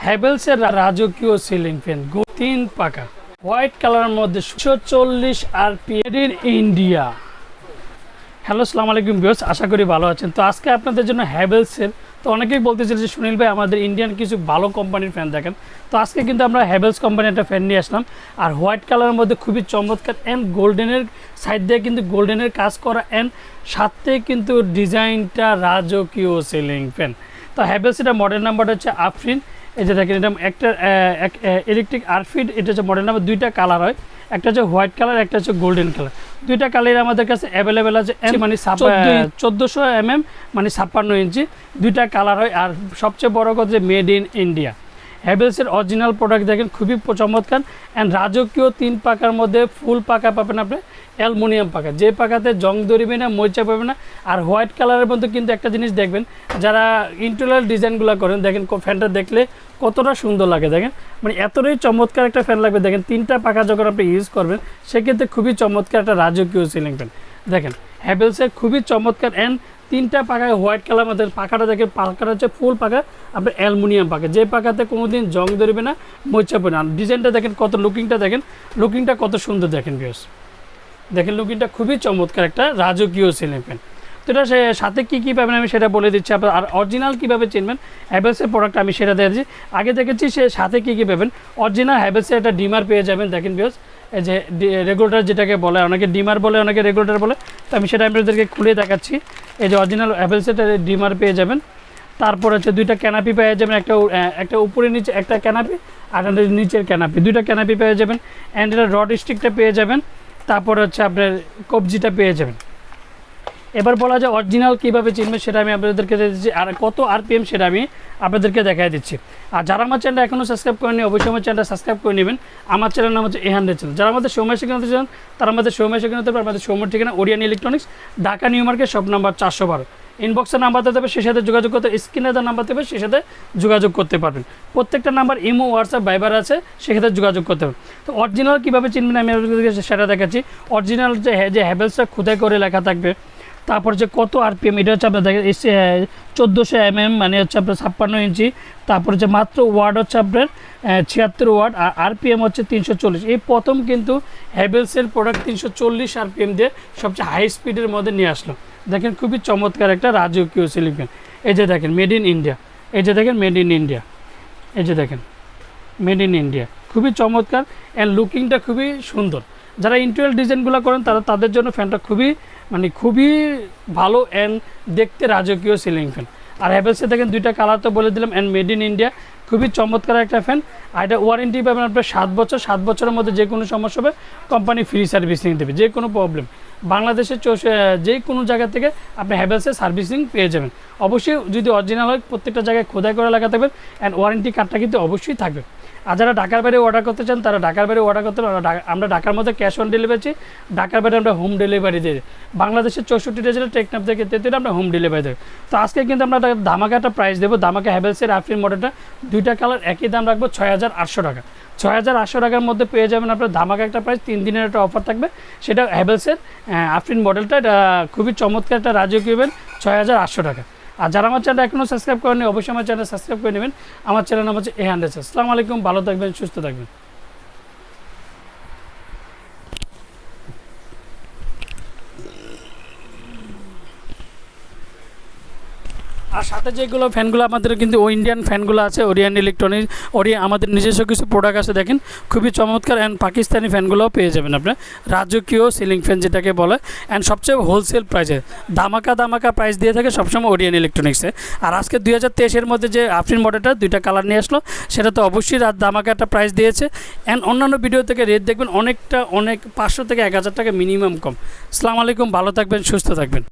হ্যাভেলসের রাজকীয় ceiling fan 3 পাকা white কালারের মধ্যে 140 আরপিএম ইন ইন্ডিয়া। হ্যালো আসসালামু আলাইকুম ভিউয়ার্স, আশা করি ভালো আছেন। তো আজকে আপনাদের জন্য হ্যাভেলসের, তো অনেকেই বলতেছিল যে সুনীল ভাই আমাদের ইন্ডিয়ান কিছু ভালো কোম্পানির ফ্যান দেখেন। তো আজকে কিন্তু আমরা হ্যাভেলস কোম্পানির একটা ফ্যান নিয়ে আসলাম, আর হোয়াইট কালারের মধ্যে খুবই চমৎকার অ্যান্ড গোল্ডেনের সাইড দিয়ে কিন্তু গোল্ডেনের কাজ করা অ্যান্ড সাথে কিন্তু ডিজাইনটা রাজকীয় সিলিং ফ্যান। তো হ্যাভেলস এটা মডেল নাম্বারটা হচ্ছে আফরিন। এই যে দেখেন এটা একটা ইলেকট্রিক আরফিড, এটা হচ্ছে মডেল নাম্বার। দুইটা কালার হয়, একটা হচ্ছে হোয়াইট কালার, একটা হচ্ছে গোল্ডেন কালার। দুইটা কালার আমাদের কাছে অ্যাভেলেবেল আছে, মানে 1400 mm মানে 56 ইঞ্চি। দুইটা কালার হয়, আর সবচেয়ে বড় কথা যে মেড ইন ইন্ডিয়া। হ্যাভেলসের অরিজিনাল প্রোডাক্ট দেখেন, খুবই চমৎকার অ্যান্ড রাজকীয় 3 পাকার মধ্যে ফুল পাকা পাবেন আপনি, অ্যালুমিনিয়াম পাকা, যে পাকাতে জং ধরবে না, মরিচা পাবে না। আর হোয়াইট কালারের মধ্যে কিন্তু একটা জিনিস দেখবেন, যারা ইন্টেরিয়র ডিজাইনগুলো করেন দেখেন ফ্যানটা দেখলে কতটা সুন্দর লাগে দেখেন, মানে এতটাই চমৎকার একটা ফ্যান লাগবে। দেখেন 3টা পাকা যখন আপনি ইউজ করবেন সেক্ষেত্রে খুবই চমৎকার একটা রাজকীয় সিলিং ফ্যান। দেখেন হ্যাভেলসের খুবই চমৎকার অ্যান্ড 3টা পাকায় হোয়াইট কালার মধ্যে। পাকাটা দেখেন, পাকাটা হচ্ছে ফুল পাকা আপনার অ্যালুমিনিয়াম পাকা, যে পাকাতে কোনোদিন জং ধরবে না, মরিচা পড়বে না। ডিজাইনটা দেখেন, কত লুকিংটা দেখেন, লুকিংটা কত সুন্দর দেখেন ভিউয়ার্স। দেখেন লুকিংটা খুবই চমৎকার একটা রাজকীয় সিলিং ফ্যান। তো এটা সাথে কী পাবেন আমি সেটা বলে দিচ্ছি আপনার। আর অরিজিনাল কীভাবে চিনবেন হ্যাভেলসের প্রোডাক্ট আমি সেটা দিয়েছি। আগে দেখেছি সে সাথে কী পাবেন। অরিজিনাল হ্যাভেলসের একটা ডিমার পেয়ে যাবেন। দেখেন ভিউয়ার্স, এই যে রেগুলেটর যেটাকে বলে, অনেকে ডিমার বলে, অনেকে রেগুলেটর বলে, তো আমি সেটা আপনাদেরকে খুলে দেখাচ্ছি। এই যে অরিজিনাল হ্যাভেলসের ডিমার পেয়ে যাবেন। তারপর হচ্ছে 2টা ক্যানাপি পেয়ে যাবেন, একটা উপরে নিচে একটা ক্যানাপি, আর নিচের ক্যানাপি, 2টা ক্যানাপি পেয়ে যাবেন। অ্যান্ড এটা রড স্টিকটা পেয়ে যাবেন। তারপর হচ্ছে আপনার কবজিটা পেয়ে যাবেন। এবার বলা যায় অরিজিনাল কীভাবে চিনবে সেটা আমি আপনাদেরকে দিচ্ছি, আর কত আরপিএম সেটা আমি আপনাদেরকে দেখাই দিচ্ছি। আর যারা আমার চ্যানেলটা এখনও সাবস্ক্রাইব করেনি অবশ্যই আমার চ্যানেলটা সাবস্ক্রাইব করে নেবেন। আমার চ্যানেল নাম হচ্ছে এহান্ডে চ্যানেল। যারা আমাদের সৌম্য শিখাতে চান তারা আমাদের সৌম্য শিখাতে পারে। আমাদের সৌম্যর ঠিকানা Orient Electronics, Dhaka New Market, shop number 412। ইনবক্সের নাম্বার দিতে হবে, সে সাথে যোগাযোগ করতে, স্ক্রিনে দেওয়ার নাম্বার দেবে, সে সাথে যোগাযোগ করতে পারবেন। প্রত্যেকটা নাম্বার ইমো, হোয়াটসঅ্যাপ, ভাইবার আছে, সেক্ষেত্রে যোগাযোগ করতে হবে। তো অরিজিনাল কীভাবে চিনবেন আমি আপনাদেরকে সেটা দেখাচ্ছি। অরিজিনাল যে হ্যাভেলসটা খোদাই করে লেখা থাকবে, তারপর যে কত আরপিএম, এটা হচ্ছে আপনার দেখেন 1400 mm মানে হচ্ছে আপনার 56 ইঞ্চি। তারপর যে মাত্র ওয়ার্ড হচ্ছে আপনার 76 ওয়ার্ড, আর আরপিএম হচ্ছে 340। এই প্রথম কিন্তু হ্যাভেলসের প্রোডাক্ট 340 আরপিএম দিয়ে সবচেয়ে হাই স্পিডের মধ্যে নিয়ে আসলো। দেখেন খুবই চমৎকার একটা রাজকীয় সিলিং ফ্যান। এই যে দেখেন মেড ইন ইন্ডিয়া, এই যে দেখেন মেড ইন ইন্ডিয়া, এই যে দেখেন মেড ইন ইন্ডিয়া, খুবই চমৎকার অ্যান্ড লুকিংটা খুবই সুন্দর। যারা ইন্টেরিয়র ডিজাইনগুলো করেন তাদের জন্য ফ্যানটা খুবই ভালো অ্যান্ড দেখতে রাজকীয় সিলিং ফ্যান। আর হ্যাভেলসে দেখেন 2টা কালার তো বলে দিলাম অ্যান্ড মেড ইন ইন্ডিয়া, খুবই চমৎকার একটা ফ্যান। আর এটা ওয়ারেন্টি পাবেন আপনার 7 বছর। 7 বছরের মধ্যে যে কোনো সমস্যা হবে কোম্পানি ফ্রি সার্ভিসিং দেবে, যে কোনো প্রবলেম। বাংলাদেশের যে কোনো জায়গা থেকে আপনি হ্যাভেলসের সার্ভিসিং পেয়ে যাবেন। অবশ্যই যদি অরিজিনাল হয় প্রত্যেকটা জায়গায় খোদাই করে লেখা থাকবেন অ্যান্ড ওয়ারেন্টি কার্ডটা কিন্তু অবশ্যই থাকবে। আর যারা ঢাকার বাইরে অর্ডার করতে চান তারা ঢাকার বাইরে অর্ডার করতে পারেন। আমরা ঢাকার মধ্যে ক্যাশ অন ডেলিভারি, ঢাকার বাইরে আমরা হোম ডেলিভারি দিই। বাংলাদেশের 64টা জেলা টেকনাফ থেকে তেতুলে আমরা হোম ডেলিভারি দেবো। তো আজকে কিন্তু আমরা ধামাকা একটা প্রাইস দেবো। ধামাকা হ্যাভেলসের আফরিন মডেলটা 2টা কালার একই দাম রাখবো 6800 টাকা। 6800 টাকার মধ্যে পেয়ে যাবেন আপনার ধামাকা একটা প্রাইস। 3 দিনের একটা অফার থাকবে, সেটা হ্যাভেলসের আফরিন মডেলটা। এটা খুবই চমৎকার একটা রাজকীয় ইভেন্ট, 6800 টাকা। আর যারা আমার চ্যানেলটা এখনও সাবস্ক্রাইব করেনি অবশ্যই আমার চ্যানেল সাবস্ক্রাইব করে নেবেন। আমার চ্যানেল নাম হচ্ছে এহান্ডে চ্যানেল। আসসালামু আলাইকুম, ভালো থাকবেন, সুস্থ থাকবেন। আর সাথে যেগুলো ফ্যানগুলো আমাদের কিন্তু ইন্ডিয়ান ফ্যানগুলো আছে, ওরিয়েন্ট ইলেকট্রনিক্স, আমাদের নিজস্ব কিছু প্রোডাক্ট আছে দেখেন, খুবই চমৎকার অ্যান্ড পাকিস্তানি ফ্যানগুলোও পেয়ে যাবেন আপনার। রাজকীয় সিলিং ফ্যান যেটাকে বলে অ্যান্ড সবচেয়ে হোলসেল প্রাইসে ধামাকা প্রাইস দিয়ে থাকে সবসময় ওরিয়েন্ট ইলেকট্রনিক্সে। আর আজকে 2023-এর মধ্যে যে আফরিন মডেলটা 2টা কালার নিয়ে আসলো, সেটা তো অবশ্যই ধামাকা একটা প্রাইস দিয়েছে। অ্যান্ড অন্যান্য ভিডিও থেকে রেট দেখবেন অনেক 500 থেকে 1000 টাকা মিনিমাম কম। আসসালামু আলাইকুম, ভালো থাকবেন, সুস্থ থাকবেন।